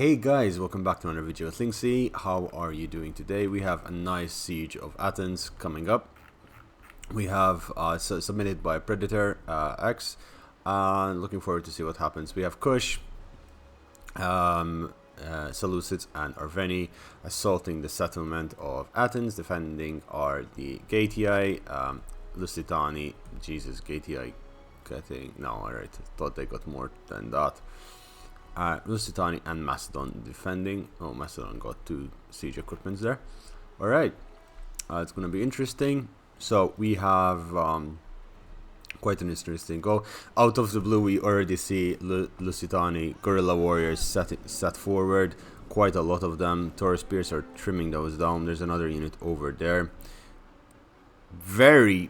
Hey guys, welcome back to another video with Linksy. How are you doing today? We have a nice siege of Athens coming up. We have submitted by Predator X. Looking forward to see what happens. We have Kush, Seleucids and Arveni assaulting the settlement of Athens. Defending are the Gatii, Lusitani. Jesus, Gatii getting... No, alright, thought they got more than that. Lusitani and Macedon defending. Oh, Macedon got 2 siege equipments there. Alright, it's going to be interesting. So we have quite an interesting go. Out of the blue, we already see Lusitani guerrilla warriors set forward. Quite a lot of them. Taurus spears are trimming those down. There's another unit over there. Very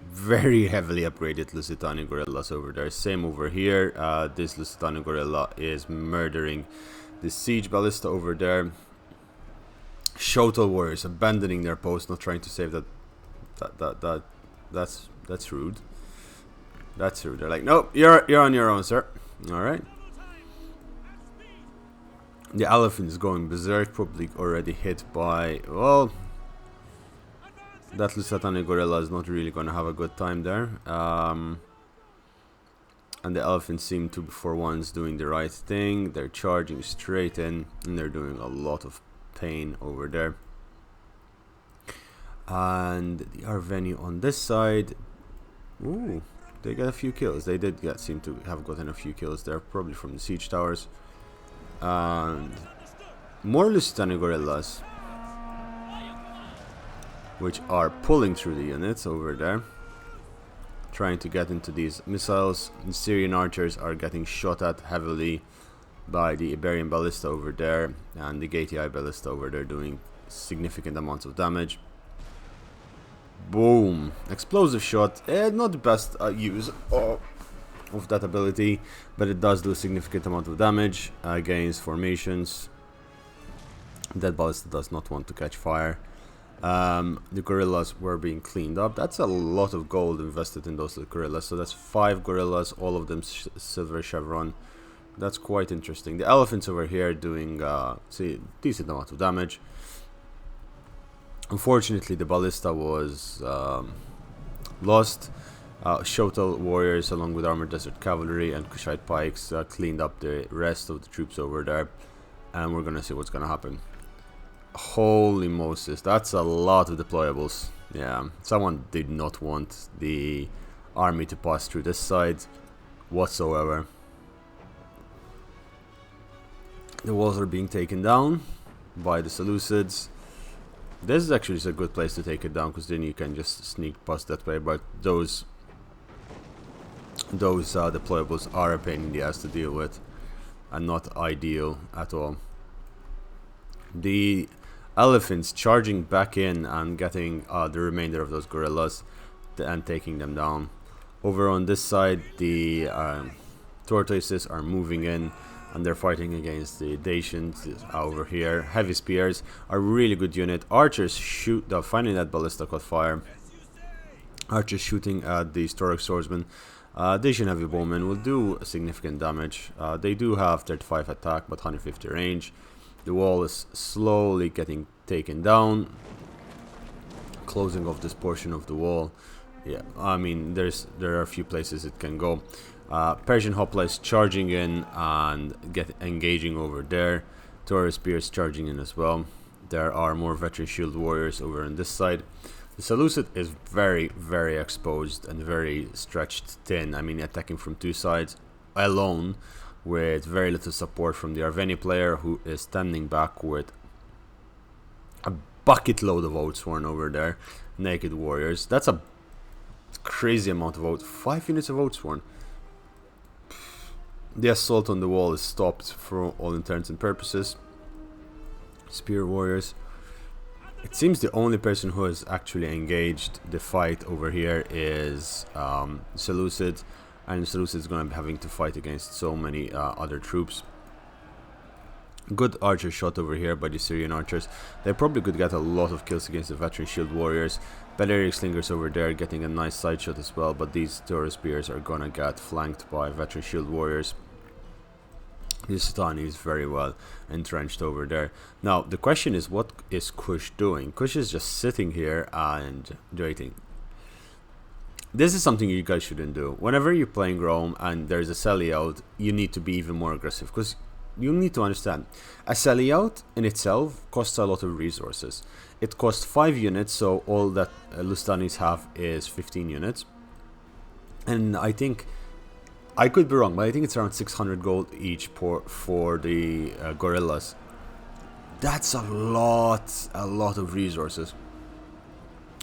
heavily upgraded Lusitani guerrillas over there. Same over here. This Lusitani guerrilla is murdering the siege ballista over there. Totalwarbro warriors abandoning their post, not trying to save that. That's rude. That's rude. They're like, nope, you're on your own, sir. All right. The elephant is going berserk, probably already hit by, well, that Lusitani gorilla is not really going to have a good time there. And the elephants seem to be for once doing the right thing. They're charging straight in and they're doing a lot of pain over there. And the Arveni on this side, ooh, they got a few kills. They did seem to have gotten a few kills there, probably from the siege towers. And more Lusitani gorillas, which are pulling through the units over there, trying to get into these missiles. The Syrian archers are getting shot at heavily by the Iberian ballista over there, and the Gatii ballista over there doing significant amounts of damage. Boom! Explosive shot. Not the best use of that ability, but it does do a significant amount of damage against formations. That ballista does not want to catch fire. The gorillas were being cleaned up. That's a lot of gold invested in those gorillas. So that's 5 gorillas, all of them silver chevron. That's quite interesting. The elephants over here doing decent amount of damage. Unfortunately, the ballista was lost. Shotel warriors along with armored desert cavalry and Kushite pikes cleaned up the rest of the troops over there. And we're gonna see what's gonna happen. Holy Moses, that's a lot of deployables. Yeah, someone did not want the army to pass through this side whatsoever. The walls are being taken down by the Seleucids. This is actually a good place to take it down, because then you can just sneak past that way, but those deployables are a pain in the ass to deal with and not ideal at all. The elephants charging back in and getting the remainder of those gorillas and taking them down. Over on this side, the tortoises are moving in and they're fighting against the Dacians over here. Heavy spears are a really good unit. Archers shoot. Finally, that ballista caught fire. Archers shooting at the Stork swordsmen. Dacian heavy bowmen will do significant damage. They do have 35 attack but 150 range. The wall is slowly getting taken down. Closing off this portion of the wall. Yeah, I mean, there are a few places it can go. Persian hoplites charging in and engaging over there. Taurus spears charging in as well. There are more veteran shield warriors over on this side. The Seleucid is very exposed and very stretched thin. I mean, attacking from 2 sides alone, with very little support from the Arveni player, who is standing back with a bucket load of Oathsworn over there. Naked warriors. That's a crazy amount of Oath. 5 units of Oathsworn. The assault on the wall is stopped for all intents and purposes. Spear warriors. It seems the only person who has actually engaged the fight over here is Seleucid. And Seleucid is going to be having to fight against so many other troops. Good archer shot over here by the Syrian archers. They probably could get a lot of kills against the veteran shield warriors. Balearic slingers over there getting a nice side shot as well. But these Taurus spears are going to get flanked by veteran shield warriors. Lusitani is very well entrenched over there. Now the question is, what is Kush doing? Kush is just sitting here and waiting. This is something you guys shouldn't do. Whenever you're playing Rome and there's a sally out, you need to be even more aggressive, because you need to understand, a sally out in itself costs a lot of resources. It costs 5 units, so all that Lusitanis have is 15 units. And I think, I could be wrong, but I think it's around 600 gold each for the gorillas. That's a lot of resources.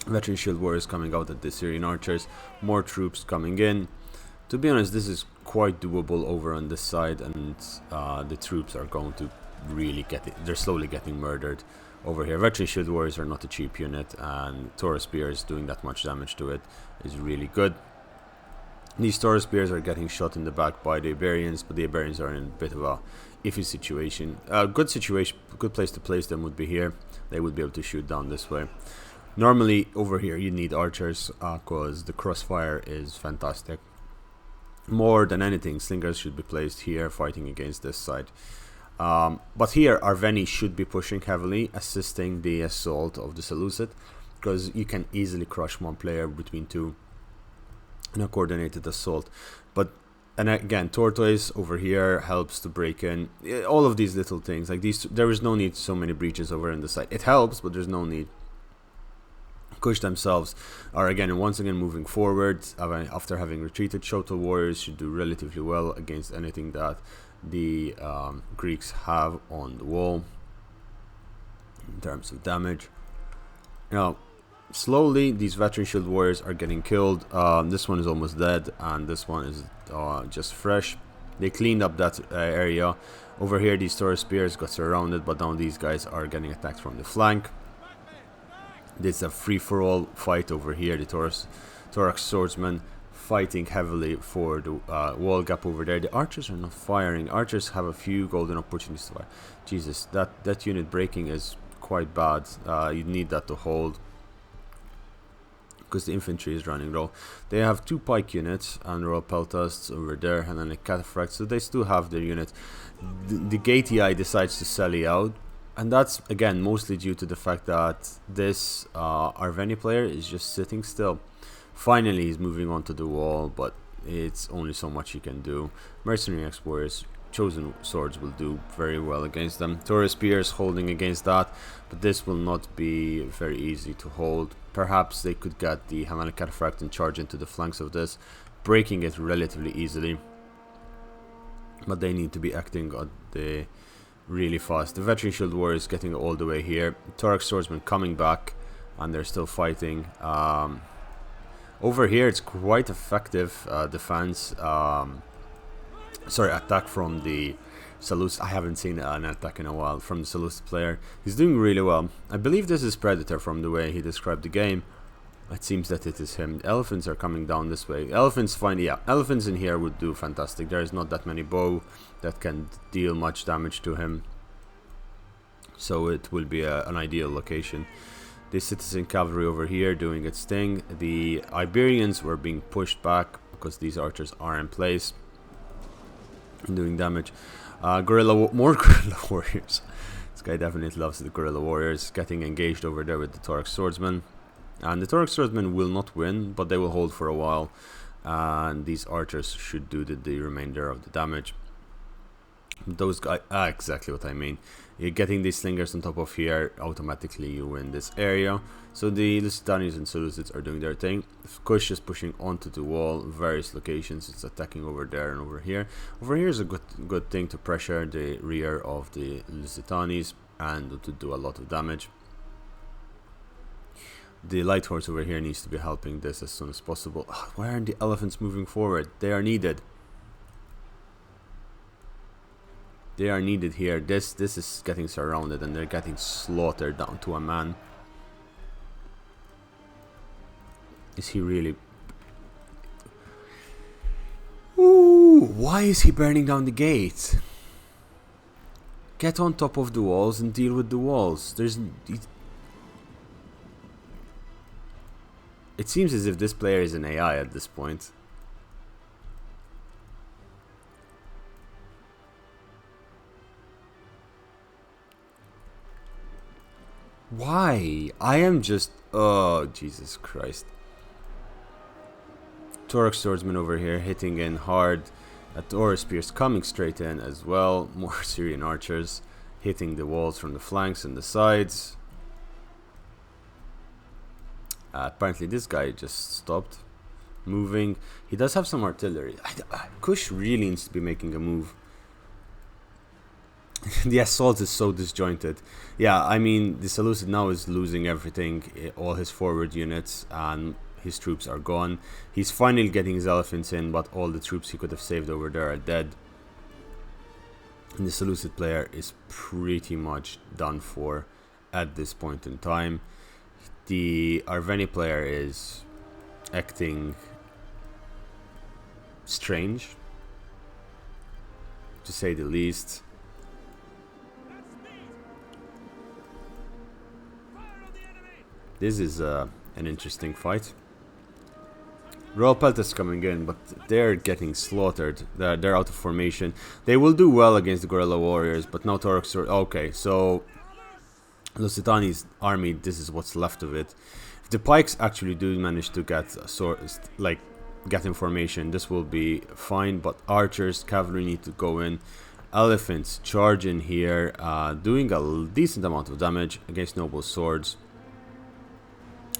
Veteran shield warriors coming out at the Syrian archers, more troops coming in. To be honest, this is quite doable over on this side, and the troops are going to really they're slowly getting murdered over here. Veteran shield warriors are not a cheap unit, and Taurus spears doing that much damage to it is really good. These Taurus spears are getting shot in the back by the Iberians, but the Iberians are in a bit of a iffy situation. A good place to place them would be here. They would be able to shoot down this way. Normally over here you need archers, because the crossfire is fantastic. More than anything, slingers should be placed here fighting against this side. But here Arveni should be pushing heavily, assisting the assault of the Seleucid, because you can easily crush one player between two in a coordinated assault. And again, Tortoise over here helps to break in. All of these little things, like these, there is no need so many breaches over on the side. It helps, but there's no need. Kush themselves are once again moving forward after having retreated. Total warriors should do relatively well against anything that the Greeks have on the wall in terms of damage. Now, slowly these veteran shield warriors are getting killed. This one is almost dead, and this one is just fresh. They cleaned up that area. Over here, these Taurus spears got surrounded, but now these guys are getting attacked from the flank. It's a free-for-all fight over here. The Thorax swordsmen fighting heavily for the wall gap over there. The archers are not firing. Archers have a few golden opportunities to fire. Jesus, that unit breaking is quite bad. You need that to hold, because the infantry is running low. They have 2 pike units and royal peltasts over there, and then a cataphract, so they still have their unit. The Gatii decides to sally out, and that's again mostly due to the fact that this Arveni player is just sitting still. Finally he's moving onto the wall, but it's only so much he can do. Mercenary ex-warriors, chosen swords will do very well against them. Taurus spears holding against that, but this will not be very easy to hold. Perhaps they could get the Hellenic Cataphract and charge into the flanks of this, breaking it relatively easily, but they need to be acting on the really fast. The veteran shield warriors getting all the way here. Thorax swordsmen coming back, and they're still fighting. Over here it's quite effective defense. Attack from the Seleucid. I haven't seen an attack in a while from the Seleucid player. He's doing really well. I believe this is Predator from the way he described the game. It seems that it is him. The elephants are coming down this way. Elephants fine, yeah. Elephants in here would do fantastic. There is not that many bow that can deal much damage to him, so it will be an ideal location. The citizen cavalry over here doing its thing. The Iberians were being pushed back because these archers are in place and doing damage. More guerrilla warriors. This guy definitely loves the guerrilla warriors. Getting engaged over there with the Thorax swordsmen. And the Thorax swordsmen will not win, but they will hold for a while. And these archers should do the remainder of the damage. Those guys, exactly what I mean. You're getting these slingers on top of here, automatically you win this area. So the Lusitanis and Seleucids are doing their thing. Kush is pushing onto the wall, various locations. It's attacking over there and over here. Over here is a good thing to pressure the rear of the Lusitanis and to do a lot of damage. The light horse over here needs to be helping this as soon as possible. Why aren't the elephants moving forward? They are needed. They are needed here. This is getting surrounded and they're getting slaughtered down to a man. Is he really... Ooh, why is he burning down the gate? Get on top of the walls and deal with the walls. It seems as if this player is an AI at this point. Why? I am just... Oh, Jesus Christ. Torok swordsman over here hitting in hard. Aura spears coming straight in as well. More Syrian archers hitting the walls from the flanks and the sides. Apparently this guy just stopped moving. He does have some artillery. Kush really needs to be making a move. The assault is so disjointed. Yeah, I mean, the Seleucid now is losing everything. All his forward units and his troops are gone. He's finally getting his elephants in, but all the troops he could have saved over there are dead. And the Seleucid player is pretty much done for at this point in time. The Arveni player is acting strange, to say the least. This is an interesting fight. Royal Peltas coming in, but they're getting slaughtered. They're out of formation. They will do well against the guerrilla warriors, but now Torok. Okay, so Lusitani's army, this is what's left of it. If the pikes actually do manage to get get in formation, this will be fine. But archers, cavalry need to go in. Elephants charge in here, doing a decent amount of damage against noble swords.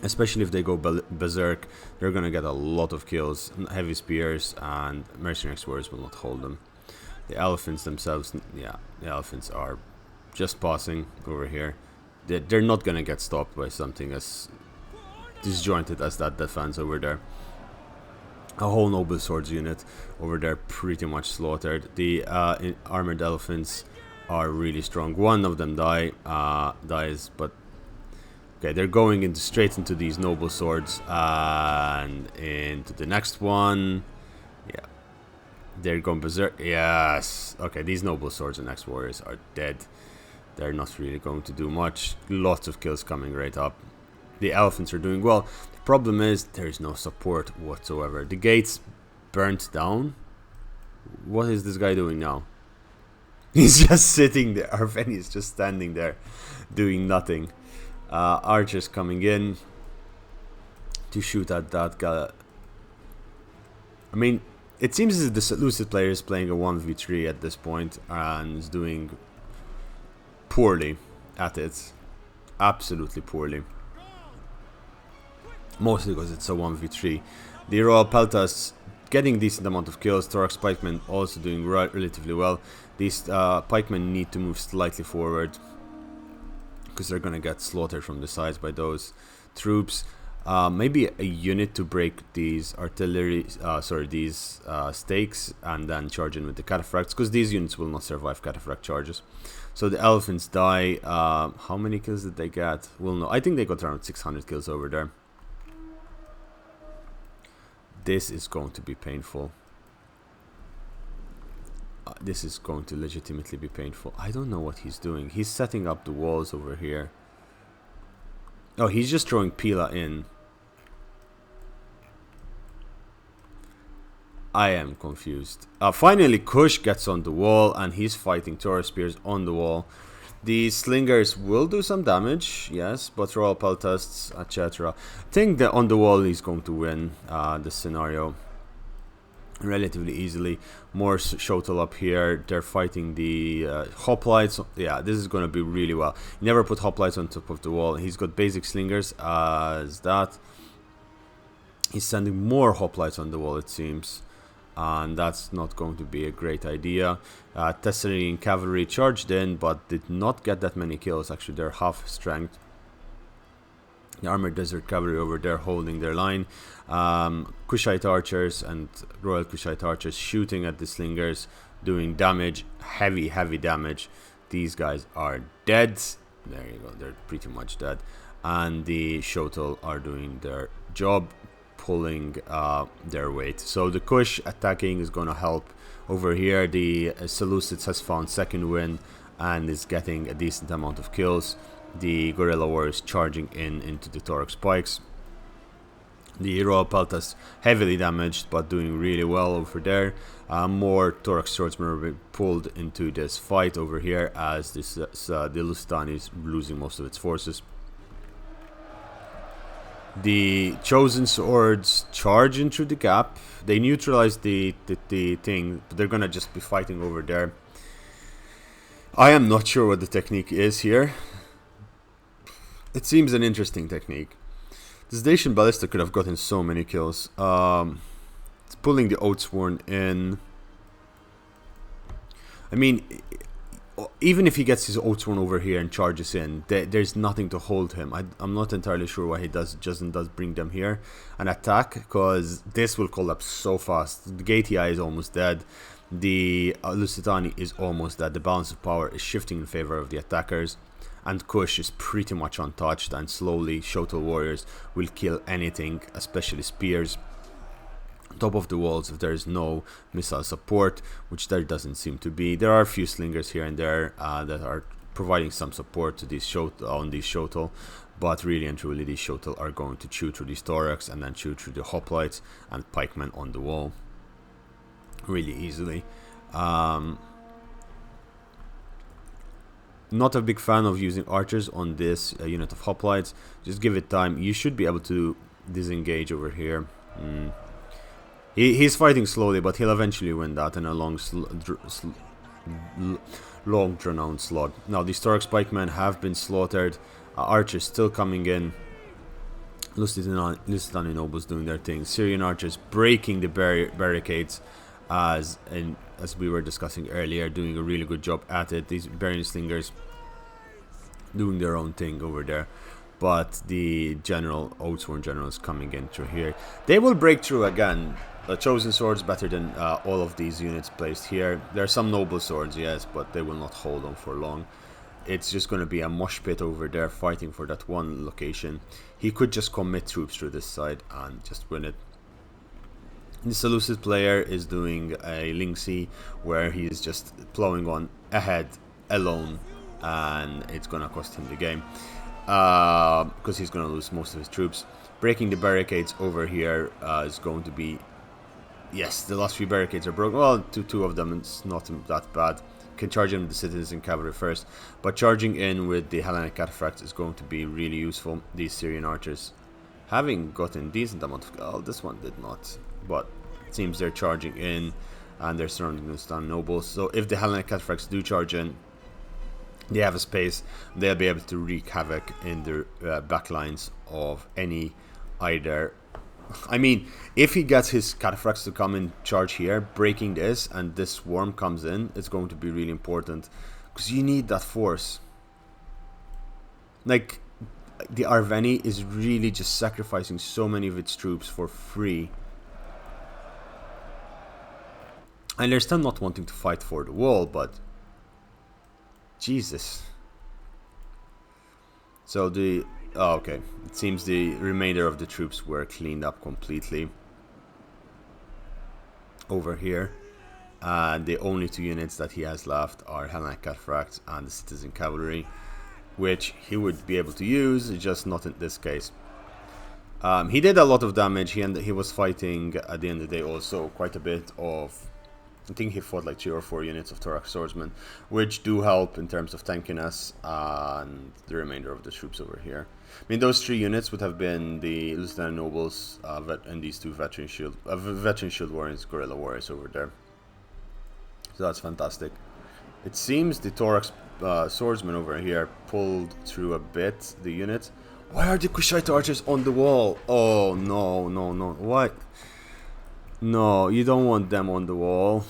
Especially if they go berserk, they're gonna get a lot of kills. Heavy spears and mercenary explorers will not hold them. The elephants themselves, yeah, the elephants are just passing over here. They're not gonna get stopped by something as disjointed as that defense over there. A whole noble swords unit over there pretty much slaughtered. The armored elephants are really strong. One of them dies, but okay, they're going straight into these noble swords and into the next one. Yeah, they're going berserk. Yes. Okay, these noble swords and next warriors are dead. They're not really going to do much. Lots of kills coming right up. The elephants are doing well. The problem is there is no support whatsoever. The gates burnt down. What is this guy doing now? He's just sitting there. Arveni is just standing there doing nothing. Archers coming in to shoot at that guy. I mean, it seems as if the Seleucid player is playing a 1v3 at this point and is doing poorly at it. Absolutely poorly. Mostly because it's a 1v3. The Royal Peltas getting decent amount of kills. Thorax pikemen also doing relatively well. These pikemen need to move slightly forward, because they're gonna get slaughtered from the sides by those troops. Maybe a unit to break these artillery, these stakes, and then charge in with the cataphracts, because these units will not survive cataphract charges. So the elephants die. How many kills did they get? Well, no, I think they got around 600 kills over there. This is going to be painful. This is going to legitimately be painful. I don't know what he's doing. He's setting up the walls over here. Oh, he's just throwing Pila in. I am confused. Finally, Kush gets on the wall and he's fighting Taurus spears on the wall. The slingers will do some damage, yes, but Royal Peltasts, etc. I think that on the wall he's going to win the scenario relatively easily. More Shotel up here. They're fighting the hoplites. Yeah, this is going to be really well. Never put hoplites on top of the wall. He's got basic slingers as that. He's sending more hoplites on the wall, it seems, and that's not going to be a great idea. Thessalian cavalry charged in, but did not get that many kills. Actually, they're half strength. The armored desert cavalry over there holding their line. Kushite archers and Royal Kushite archers shooting at the slingers, doing damage, heavy damage. These guys are dead. There you go, they're pretty much dead. And the Shotel are doing their job, pulling their weight. So the Kush attacking is going to help over here. The Seleucids has found second wind and is getting a decent amount of kills. The guerrilla warriors charging into the Thorax pikes. The Royal Peltas heavily damaged but doing really well over there. More Thorax swordsmen are being pulled into this fight over here as this the Lusitani is losing most of its forces. The chosen swords charging through the gap. They neutralize the thing, but they're gonna just be fighting over there. I am not sure what the technique is here. It seems an interesting technique. This Dacian Ballista could have gotten so many kills. It's pulling the Oathsworn in. I mean, even if he gets his Oathsworn over here and charges in, there's nothing to hold him. I'm not entirely sure why he doesn't bring them here and attack, because this will collapse so fast. The Gatii is almost dead. The Lusitani is almost dead. The balance of power is shifting in favor of the attackers. And Kush is pretty much untouched, and slowly Shotel warriors will kill anything, especially spears. Top of the walls if there is no missile support, which there doesn't seem to be. There are a few slingers here and there that are providing some support to these Shotel, but really and truly these Shotel are going to chew through these thorax and then chew through the hoplites and pikemen on the wall really easily. Not a big fan of using archers on this unit of hoplites. Just give it time. You should be able to disengage over here. He's fighting slowly, but he'll eventually win that in a long drawn-out slog. Now, these Thorax pikemen have been slaughtered. Archers still coming in. Lusitani nobles doing their thing. Syrian archers breaking the barricades, as we were discussing earlier, doing a really good job at it. These Barian slingers doing their own thing over there. But the Oathsworn general is coming in through here. They will break through again. The chosen swords better than all of these units placed here. There are some noble swords, yes, but they will not hold on for long. It's just going to be a mosh pit over there fighting for that one location. He could just commit troops through this side and just win it. The Seleucid player is doing a Lingxi where he is just plowing on ahead alone, and it's going to cost him the game. Because he's going to lose most of his troops. Breaking the barricades over here is going to be... Yes, the last few barricades are broken. Well, two of them, it's not that bad. Can charge in with the citizen cavalry first. But charging in with the Hellenic cataphracts is going to be really useful. These Syrian archers having gotten decent amount of... Oh, this one did not. But it seems they're charging in and they're surrounding the Stan nobles. So if the Hellenic cataphracts do charge in, they have a space. They'll be able to wreak havoc in the backlines of any either... I mean, if he gets his cataphracts to come and charge here, breaking this, and this swarm comes in, it's going to be really important. Because you need that force. Like, the Arveni is really just sacrificing so many of its troops for free. And they're still not wanting to fight for the wall, but... Jesus. So the... Oh, okay. It seems the remainder of the troops were cleaned up completely. Over here. And the only two units that he has left are Hellenic cataphracts and the citizen cavalry, which he would be able to use, just not in this case. He did a lot of damage. He was fighting at the end of the day also quite a bit of... I think he fought like 3 or 4 units of Thorax swordsmen, which do help in terms of tankiness and the remainder of the troops over here. I mean, those 3 units would have been the Lusitani nobles and these 2 veteran shield warriors, guerrilla warriors over there. So that's fantastic. It seems the Thorax swordsmen over here pulled through a bit the unit. Why are the Kushite archers on the wall? Oh no, no, no! What? No, you don't want them on the wall.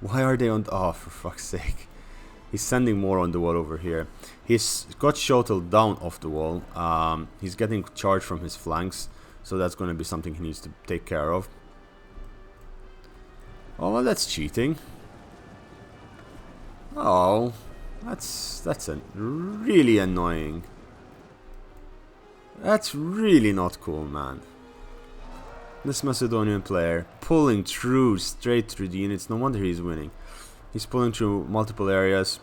Why are they on... Oh, for fuck's sake. He's sending more on the wall over here. He's got Shotel down off the wall. He's getting charged from his flanks. So that's going to be something he needs to take care of. Oh, well, that's cheating. Oh, that's really annoying. That's really not cool, man. This Macedonian player pulling through, straight through the units. No wonder he's winning. He's pulling through multiple areas.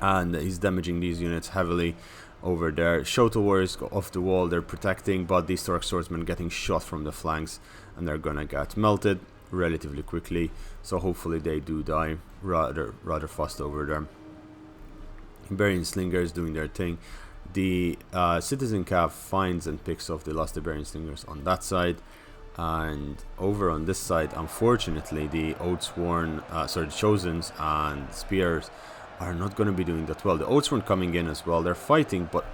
And he's damaging these units heavily over there. Shotel warriors go off the wall. They're protecting. But these Thorax swordsmen getting shot from the flanks. And they're gonna get melted relatively quickly. So hopefully they do die rather fast over there. Iberian slingers doing their thing. The Citizen Cav finds and picks off the Lost Iberian Slingers on that side. And over on this side, unfortunately, the Oathsworn, the Chosens and Spears are not going to be doing that well. The Oathsworn coming in as well. They're fighting, but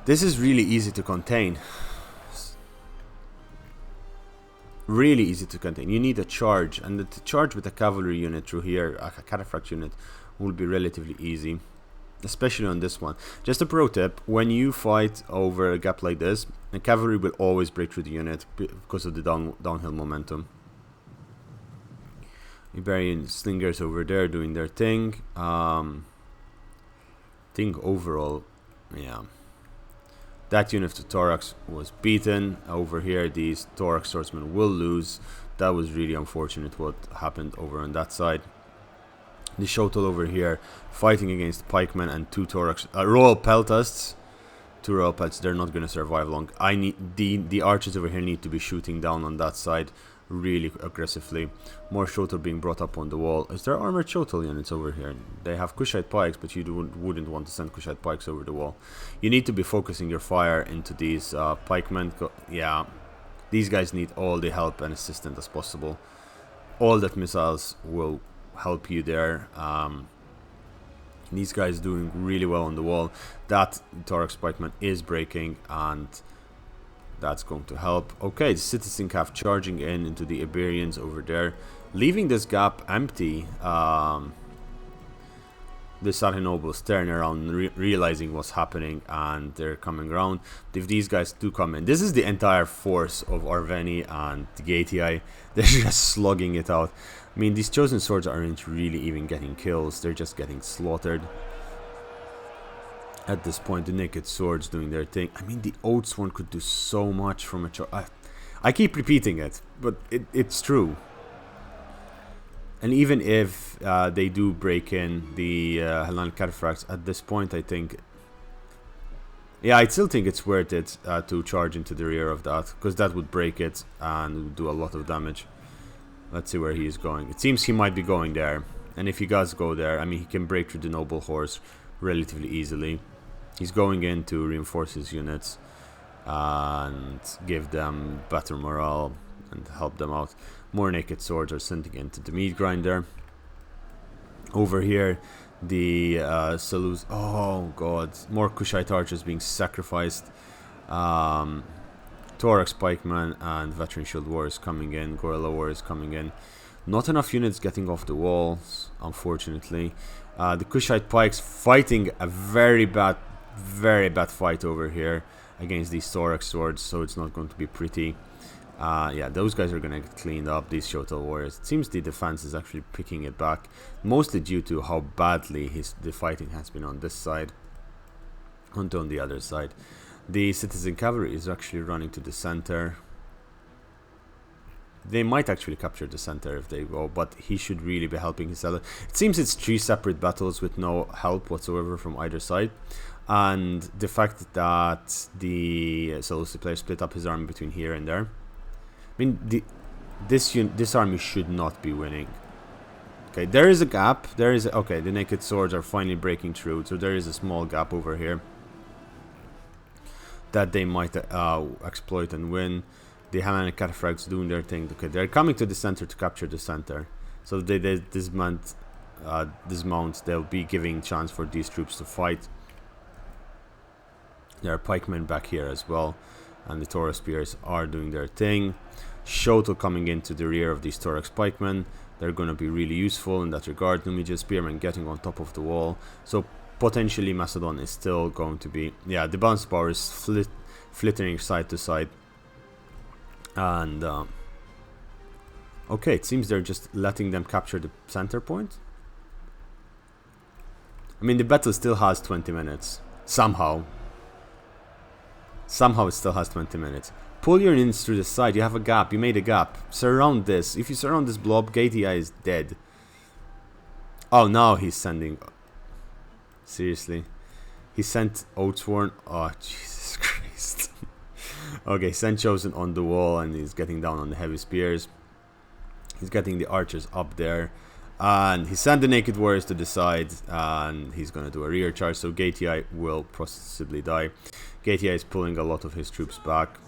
this is really easy to contain. Really easy to contain. You need a charge, and the charge with a cavalry unit through here, a cataphract unit, will be relatively easy, especially on this one. Just a pro tip: when you fight over a gap like this, the cavalry will always break through the unit because of the downhill momentum. Iberian Slingers over there doing their thing. Think overall, yeah. That unit of the Thorax was beaten. Over here, these Thorax swordsmen will lose. That was really unfortunate what happened over on that side. The Shotel over here fighting against pikemen and two Thorax Royal Peltasts. Two Royal Pelts, they're not going to survive long. I need the archers over here need to be shooting down on that side really aggressively. More Shotel being brought up on the wall. Is there armored Shotel units over here? They have Kushite pikes, but you wouldn't want to send Kushite pikes over the wall. You need to be focusing your fire into these pikemen. Yeah, these guys need all the help and assistance as possible. All that missiles will help you there. These guys doing really well on the wall. That Thorax pikeman is breaking, and that's going to help. Okay, the Citizen Cav charging in into the Iberians over there, leaving this gap empty. The Sarhi nobles turn around, realizing what's happening, and they're coming around. If these guys do come in, this is the entire force of Arveni and the Gatii. They're just slugging it out. I mean, these chosen swords aren't really even getting kills. They're just getting slaughtered. At this point, the naked swords doing their thing. I mean, the Oathsworn could do so much from a charge. I keep repeating it, but it's true. And even if they do break in the Hellenic Cataphracts, at this point, I think... Yeah, I still think it's worth it to charge into the rear of that, because that would break it and would do a lot of damage. Let's see where he is going. It seems he might be going there. And if he does go there, I mean, he can break through the Noble Horse relatively easily. He's going in to reinforce his units and give them better morale and help them out. More naked swords are sending into the meat grinder. Over here, the Salus. Oh god, more Kushite archers being sacrificed. Thorax pikeman and veteran shield warriors coming in. Gorilla warriors coming in. Not enough units getting off the walls, unfortunately. The Kushite pikes fighting a very bad fight over here against these Thorax swords, so it's not going to be pretty. Yeah, those guys are going to get cleaned up, these Shotel warriors. It seems the defense is actually picking it back, mostly due to how badly the fighting has been on this side and on the other side. The Citizen Cavalry is actually running to the center. They might actually capture the center if they go, but he should really be helping his ally. It seems it's 3 separate battles with no help whatsoever from either side. And the fact that the Seleucid player split up his army between here and there. I mean, this army should not be winning. Okay, there is a gap. Okay, the naked swords are finally breaking through, so there is a small gap over here that they might exploit and win. The Hellenic Cataphracts doing their thing. Okay, they're coming to the center to capture the center. So if they dismount, they'll be giving chance for these troops to fight. There are pikemen back here as well, and the Taurus spears are doing their thing. Shotel coming into the rear of these Thorax pikemen. They're going to be really useful in that regard. Numidian spearmen getting on top of the wall. So potentially Macedon is still going to be... Yeah, the bounce power is flittering side to side. And... okay, it seems they're just letting them capture the center point. I mean, the battle still has 20 minutes. Somehow it still has 20 minutes. Pull your units through the side. You have a gap. You made a gap. Surround this. If you surround this blob, Gatii is dead. Oh, now he's sending... Seriously. He sent Oathsworn. Oh, Jesus Christ. Okay, sent Chosen on the wall, and he's getting down on the heavy spears. He's getting the archers up there. And he sent the Naked Warriors to the side, and he's going to do a rear charge, so Gatii will possibly die. Gatii is pulling a lot of his troops back,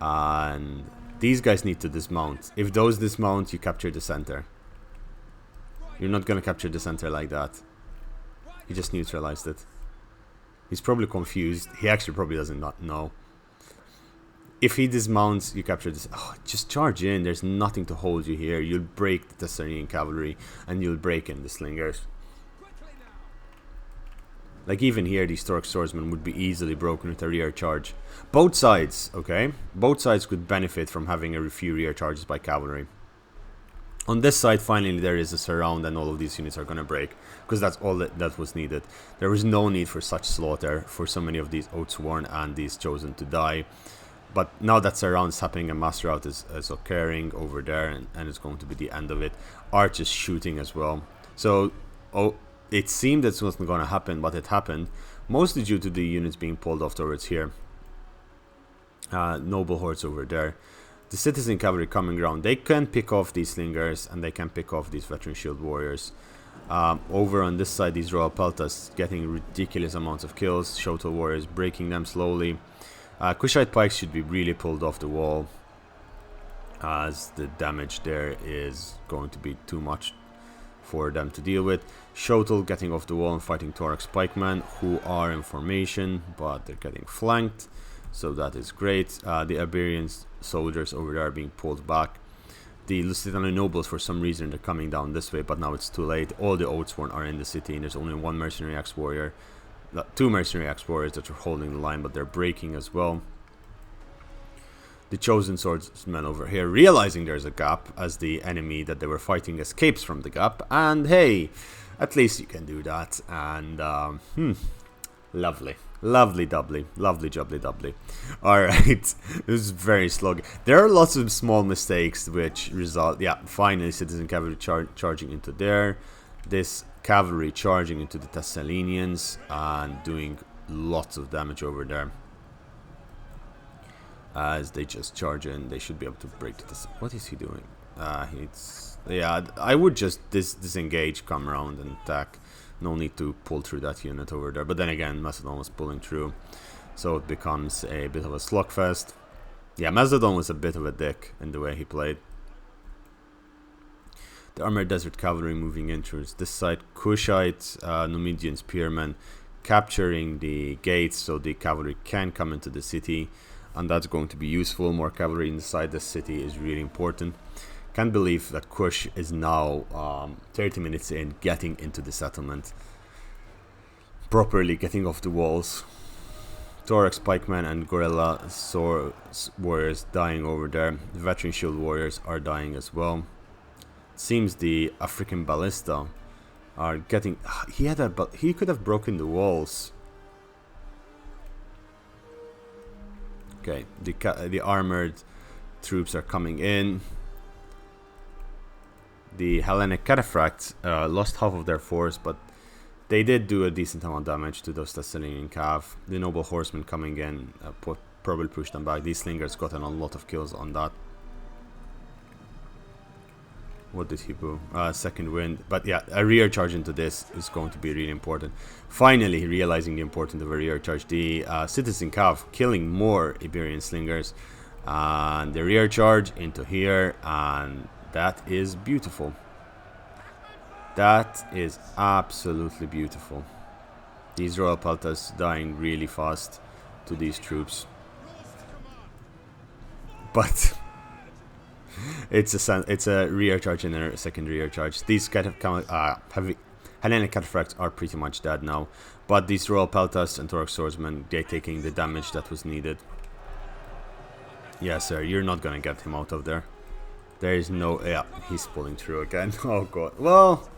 and these guys need to dismount. If those dismount, you capture the center. You're not going to capture the center like that. He just neutralized it. He's probably confused. He actually probably doesn't not know. If he dismounts, you capture this. Oh, just charge in. There's nothing to hold you here. You'll break the Thessalian cavalry, and you'll break in the slingers. Like even here, these Torque swordsmen would be easily broken with a rear charge. Both sides, okay? Both sides could benefit from having a few rear charges by cavalry. On this side, finally, there is a surround, and all of these units are going to break, because that's all that was needed. There was no need for such slaughter, for so many of these Oathsworn and these Chosen to die. But now that surround's happening, a mass rout is occurring over there, and it's going to be the end of it. Arch is shooting as well. So, it seemed that it wasn't going to happen, but it happened. Mostly due to the units being pulled off towards here. Noble hordes over there. The citizen cavalry coming around. They can pick off these slingers, and they can pick off these veteran shield warriors. Over on this side, these royal peltas getting ridiculous amounts of kills. Shotel warriors breaking them slowly. Kushite pikes should be really pulled off the wall, as the damage there is going to be too much for them to deal with. Shotel getting off the wall and fighting Thorax pikemen, who are in formation, but they're getting flanked, so that is great. The Iberian soldiers over there are being pulled back. The Lusitano nobles, for some reason, they're coming down this way, but now it's too late. All the Oathsworn are in the city, and there's only one mercenary axe-warrior. Two mercenary axe-warriors that are holding the line, but they're breaking as well. The Chosen swordsmen over here, realizing there's a gap, as the enemy that they were fighting escapes from the gap, and hey, at least you can do that, and lovely. Lovely doubly. Lovely jubbly doubly. Alright, it was very sluggy. There are lots of small mistakes which result... Yeah, finally citizen cavalry charging into there. This cavalry charging into the Thessalonians and doing lots of damage over there. As they just charge in, they should be able to break the... What is he doing? Yeah, I would just disengage, come around and attack. No need to pull through that unit over there. But then again, Macedon was pulling through, so it becomes a bit of a slugfest. Yeah, Macedon was a bit of a dick in the way he played. The Armored Desert Cavalry moving in towards this side. Kushite, Numidian Spearmen capturing the gates so the cavalry can come into the city. And that's going to be useful. More cavalry inside the city is really important. Can't believe that Kush is now 30 minutes in, getting into the settlement. Properly getting off the walls. Thorax pikemen and gorilla sword warriors dying over there. The veteran shield warriors are dying as well. It seems the African ballista are getting... He could have broken the walls. Okay, the armored troops are coming in. The Hellenic Cataphracts lost half of their force, but they did do a decent amount of damage to those Thessalian cav. The noble horsemen coming in probably pushed them back. These slingers got a lot of kills on that. What did he do? Second wind. But yeah, a rear charge into this is going to be really important. Finally, realizing the importance of a rear charge. The citizen cav killing more Iberian slingers. And the rear charge into here, and that is beautiful. That is absolutely beautiful. These royal peltas dying really fast to these troops. But it's a rear charge and a second rear charge. These Hellenic Cataphracts are pretty much dead now. But these royal peltas and Thorax swordsmen, they're taking the damage that was needed. Yes, sir, you're not gonna get him out of there. There is no... Yeah, he's pulling through again. Oh, God. Well...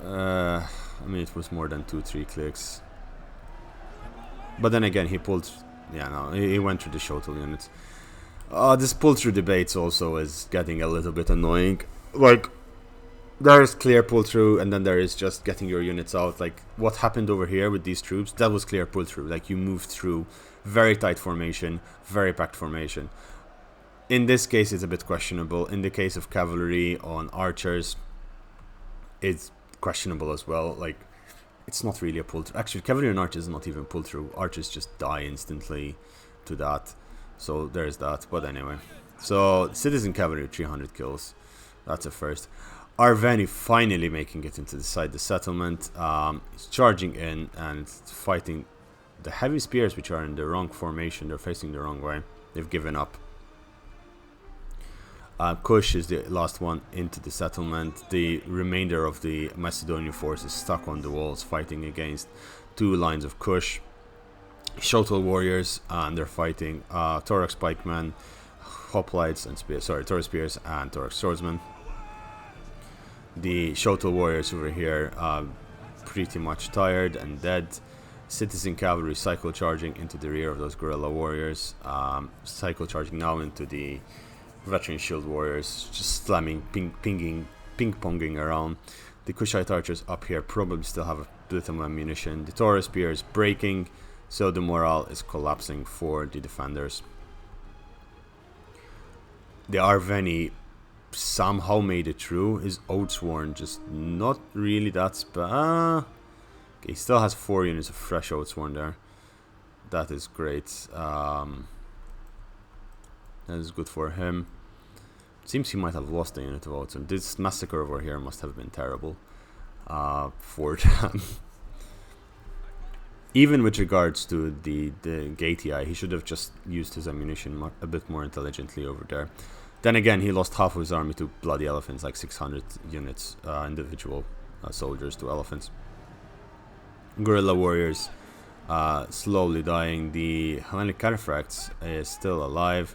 I mean, it was more than 2-3 clicks. But then again, he pulled... Yeah, no, he went through the Shotel units. This pull-through debates also is getting a little bit annoying. Like, there is clear pull-through, and then there is just getting your units out. Like, what happened over here with these troops, that was clear pull-through. Like, you moved through very tight formation, very packed formation. In this case, it's a bit questionable. In the case of cavalry on archers, it's questionable as well. Like, it's not really a pull through. Actually, cavalry on archers is not even pull through. Archers just die instantly to that. So there's that. But anyway, so citizen cavalry 300 kills. That's a first. Arveni finally making it into the settlement. It's charging in and fighting the heavy spears, which are in the wrong formation. They're facing the wrong way. They've given up. Kush is the last one into the settlement. The remainder of the Macedonian force is stuck on the walls fighting against two lines of Kush. Shotel warriors, and they're fighting Thorax pikemen, hoplites and spears, Taurus spears and Thorax swordsmen. The Shotel warriors over here are pretty much tired and dead. Citizen cavalry cycle charging into the rear of those guerrilla warriors. Cycle charging now into the veteran shield warriors, just slamming, ping-ponging around. The Kushite archers up here probably still have a bit of ammunition. The Taurus spear is breaking, so the morale is collapsing for the defenders. The Arveni somehow made it through. His Oathsworn just not really that okay, he still has 4 units of fresh Oathsworn there. That is great. That is good for him. Seems he might have lost a unit of Oathsworn. This massacre over here must have been terrible for them. Even with regards to the Gatii, he should have just used his ammunition a bit more intelligently over there. Then again, he lost half of his army to bloody elephants, like 600 units, individual soldiers to elephants. Guerrilla warriors slowly dying. The Hellenic Cataphracts is still alive.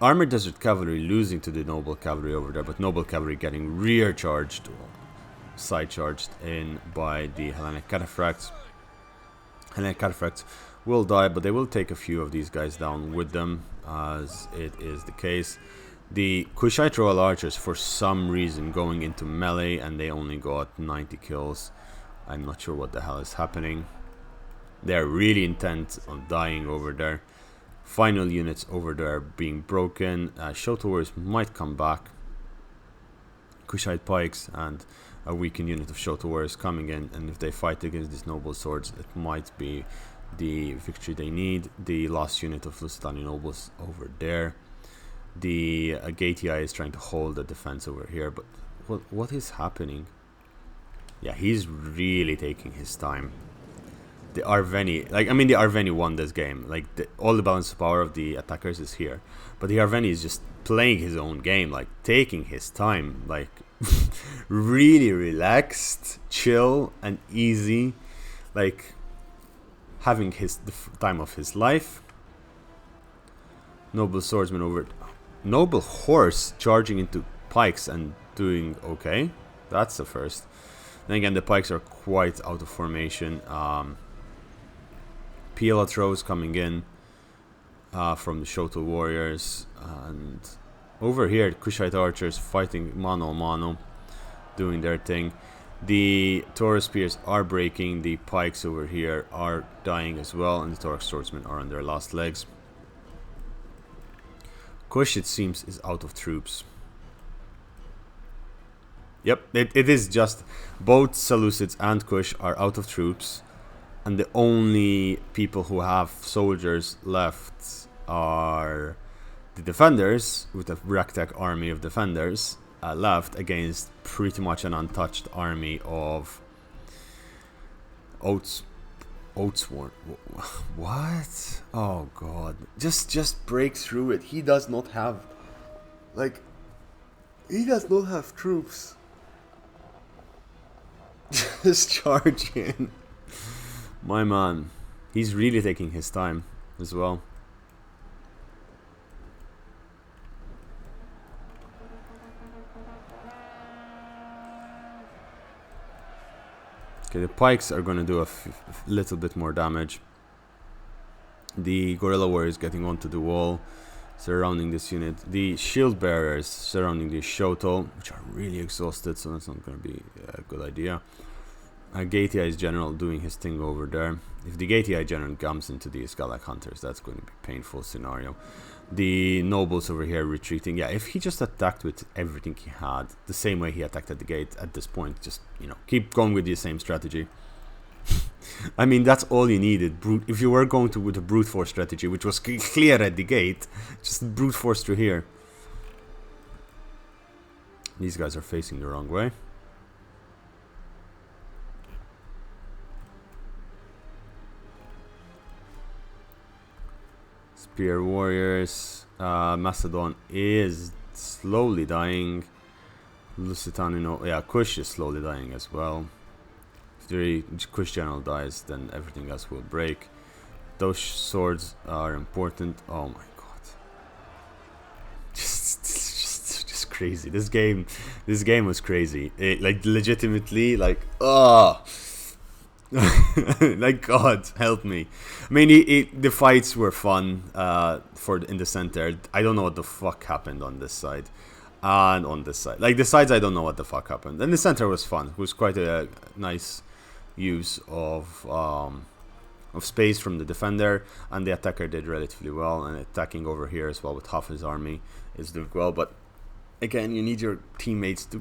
Armored Desert Cavalry losing to the Noble Cavalry over there, but Noble Cavalry getting rear charged, side charged in by the Hellenic Cataphracts. Hellenic Cataphracts will die, but they will take a few of these guys down with them, as it is the case. The Kushite Royal Archers, for some reason, going into melee, and they only got 90 kills. I'm not sure what the hell is happening. They're really intent on dying over there. Final units over there being broken. Shotel warriors might come back. Kushite pikes and a weakened unit of Shotel warriors coming in, and if they fight against these noble swords, it might be the victory they need. The last unit of Lusitani nobles over there. The Gatii is trying to hold the defense over here, but what is happening? Yeah, he's really taking his time. The Arveni, the Arveni won this game. Like, all the balance of power of the attackers is here, but the Arveni is just playing his own game, like taking his time, like really relaxed, chill, and easy, like having the time of his life. Noble swordsman over, noble horse charging into pikes and doing okay. That's the first. Then again, the pikes are quite out of formation. PLA throws coming in from the Shotel warriors, and over here Kushite archers fighting mano a mano, doing their thing. The Taurus spears are breaking, the pikes over here are dying as well, and the Thorax swordsmen are on their last legs. Kush, it seems, is out of troops. Yep, it is just both Seleucids and Kush are out of troops, and the only people who have soldiers left are the defenders, with a ragtag army of defenders left against pretty much an untouched army of Oathsworn. What? Oh god! Just break through it. He does not have troops. Just charge in. My man, he's really taking his time as well. Okay, the pikes are going to do a little bit more damage. The guerrilla warriors getting onto the wall, surrounding this unit. The shield bearers surrounding the Shotel, which are really exhausted, so that's not going to be a good idea. Gatii's general doing his thing over there. If the Gatii general comes into these Galak hunters, that's going to be a painful scenario. The nobles over here retreating. Yeah, if he just attacked with everything he had, the same way he attacked at the gate at this point, just, you know, keep going with the same strategy. I mean, that's all you needed. If you were going to with a brute force strategy, which was clear at the gate, just brute force through here. These guys are facing the wrong way. Spear warriors. Macedon is slowly dying. Lusitania, no, yeah, Kush is slowly dying as well. If the Kush general dies, then everything else will break. Those swords are important. Oh my god, just crazy. This game was crazy. Like legitimately, like like God help me. I mean, the fights were fun in the center. I don't know what the fuck happened on this side and on this side. Like the sides, I don't know what the fuck happened. And the center was fun. It was quite a nice use of space from the defender, and the attacker did relatively well. And attacking over here as well with half his army is doing well. But again, you need your teammates to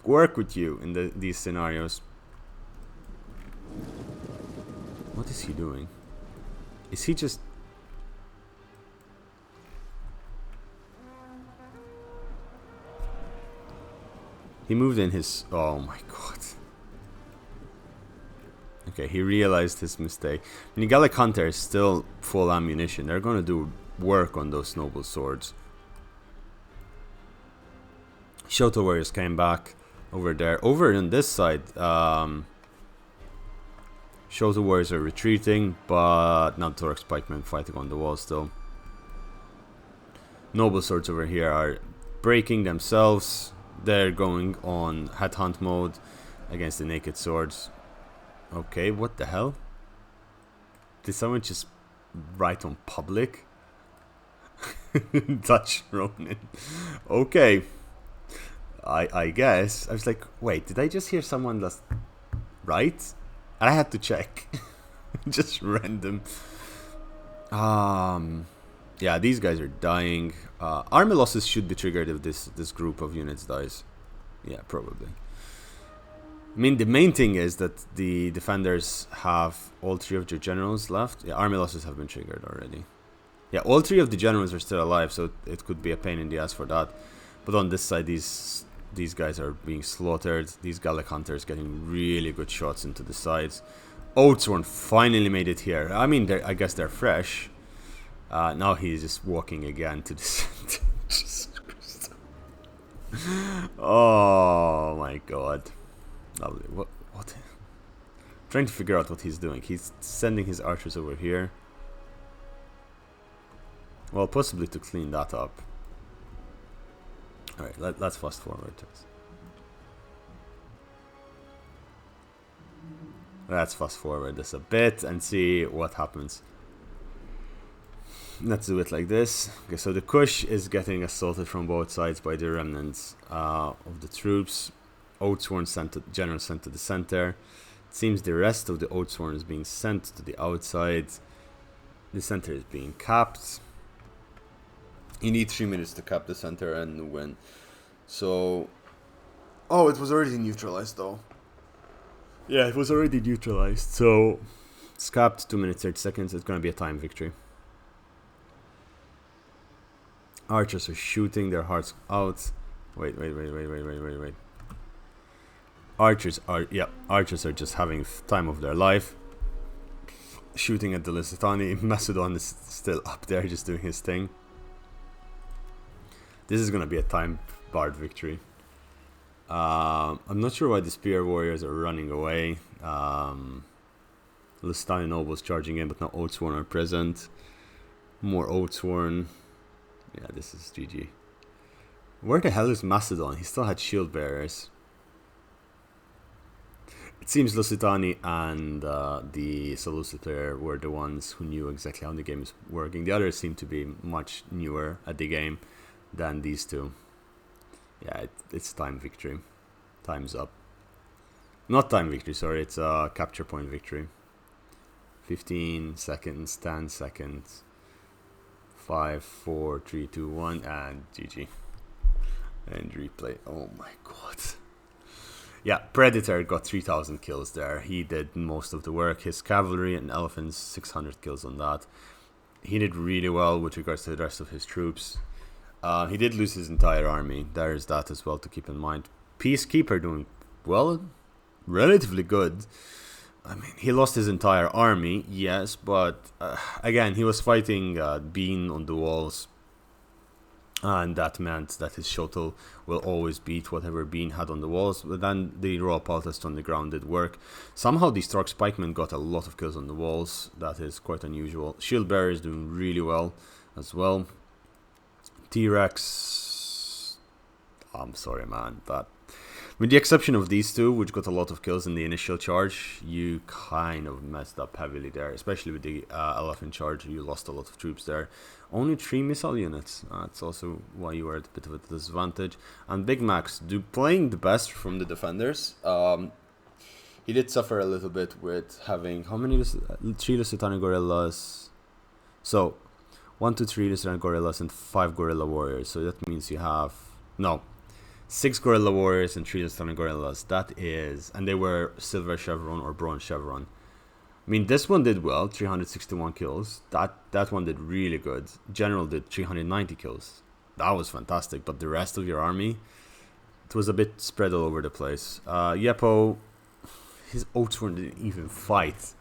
work with you in these scenarios. What is he doing? Is he just... He moved in his... Oh my god. Okay, he realized his mistake. I mean, Gallic Hunter is still full ammunition. They're gonna do work on those noble swords. Shoto warriors came back over there. Over on this side, Shoto warriors are retreating, but not Torx pikemen fighting on the wall still. Noble swords over here are breaking themselves. They're going on headhunt mode against the naked swords. Okay, what the hell? Did someone just write on public? Dutch Ronin. Okay. I guess. I was like, wait, did I just hear someone just write? And I had to check. Just random. Yeah, these guys are dying. Army losses should be triggered if this group of units dies. Yeah, probably. I mean, the main thing is that the defenders have all 3 of their generals left. Yeah, army losses have been triggered already. Yeah, all 3 of the generals are still alive, so it could be a pain in the ass for that. But on this side, these guys are being slaughtered. These Gallic Hunters getting really good shots into the sides. Oathsworn finally made it here. I mean, I guess they're fresh. Now he's just walking again to the center. Oh my god. Lovely. What? I'm trying to figure out what he's doing. He's sending his archers over here. Well, possibly to clean that up. Alright, let's fast forward. Let's fast forward this a bit and see what happens. Let's do it like this. Okay, so the Kush is getting assaulted from both sides by the remnants of the troops. Oathsworn general sent to the center. It seems the rest of the Oathsworn is being sent to the outside. The center is being capped. You need 3 minutes to cap the center and win. So... Oh, it was already neutralized though. Yeah, it was already neutralized. So... It's capped, 2 minutes 30 seconds. It's gonna be a time victory. Archers are shooting their hearts out. Wait. Archers are just having time of their life. Shooting at the Lusitani. Macedon is still up there just doing his thing. This is gonna be a time barred victory. I'm not sure why the spear warriors are running away. Lusitani nobles charging in, but now Oathsworn are present. More Oathsworn. Yeah, this is GG. Where the hell is Macedon? He still had shield bearers. It seems Lusitani and the Seleucid player were the ones who knew exactly how the game is working. The others seem to be much newer at the game than these two. Yeah, it's time victory. Time's up. Not time victory, sorry, it's a capture point victory. 15 seconds, 10 seconds, 5, 4, 3, 2, 1, and GG. And replay. Oh my god. Yeah, Predator got 3,000 kills there. He did most of the work. His cavalry and elephants, 600 kills on that. He did really well with regards to the rest of his troops. He did lose his entire army. There is that as well to keep in mind. Peacekeeper doing, well, relatively good. I mean, he lost his entire army, yes, but again, he was fighting Bean on the walls. And that meant that his shuttle will always beat whatever Bean had on the walls. But then the raw protest on the ground did work. Somehow the Stark Spikemen got a lot of kills on the walls. That is quite unusual. Shield Bearer is doing really well as well. T-Rex, I'm sorry man, but with the exception of these two, which got a lot of kills in the initial charge, you kind of messed up heavily there. Especially with the elephant charge, you lost a lot of troops there. Only 3 missile units. That's also why you were at a bit of a disadvantage. And Big Max playing the best from the defenders. He did suffer a little bit with having how many 3 Lusitano Gorillas. So 1, 2, 3 Lusitano Gorillas and 5 Gorilla Warriors. So that means you have 6 Gorilla Warriors and 3 Lusitano Gorillas. That is, and they were Silver Chevron or Bronze Chevron. I mean, this one did well, 361 kills. That one did really good. General did 390 kills. That was fantastic. But the rest of your army, it was a bit spread all over the place. Yepo, his Oathsworn didn't even fight.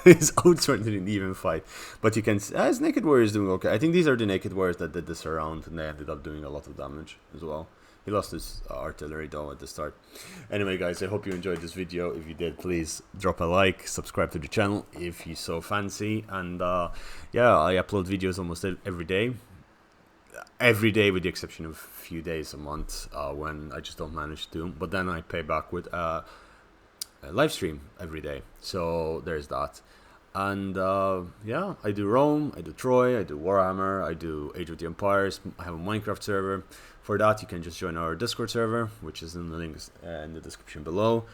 His Oathsworn didn't even fight. But you can see, his Naked Warrior is doing okay. I think these are the Naked Warriors that did this around, and they ended up doing a lot of damage as well. He lost his artillery though at the start. Anyway guys, I hope you enjoyed this video. If you did, please drop a like, subscribe to the channel if you so fancy. And yeah, I upload videos almost every day. Every day with the exception of a few days a month when I just don't manage to. But then I pay back with a live stream every day. So there's that. And yeah, I do Rome, I do Troy, I do Warhammer, I do Age of the Empires. I have a Minecraft server. For that, you can just join our Discord server, which is in the links in the description below.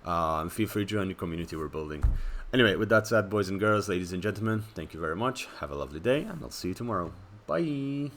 And feel free to join the community we're building. Anyway, with that said, boys and girls, ladies and gentlemen, thank you very much. Have a lovely day, and I'll see you tomorrow. Bye!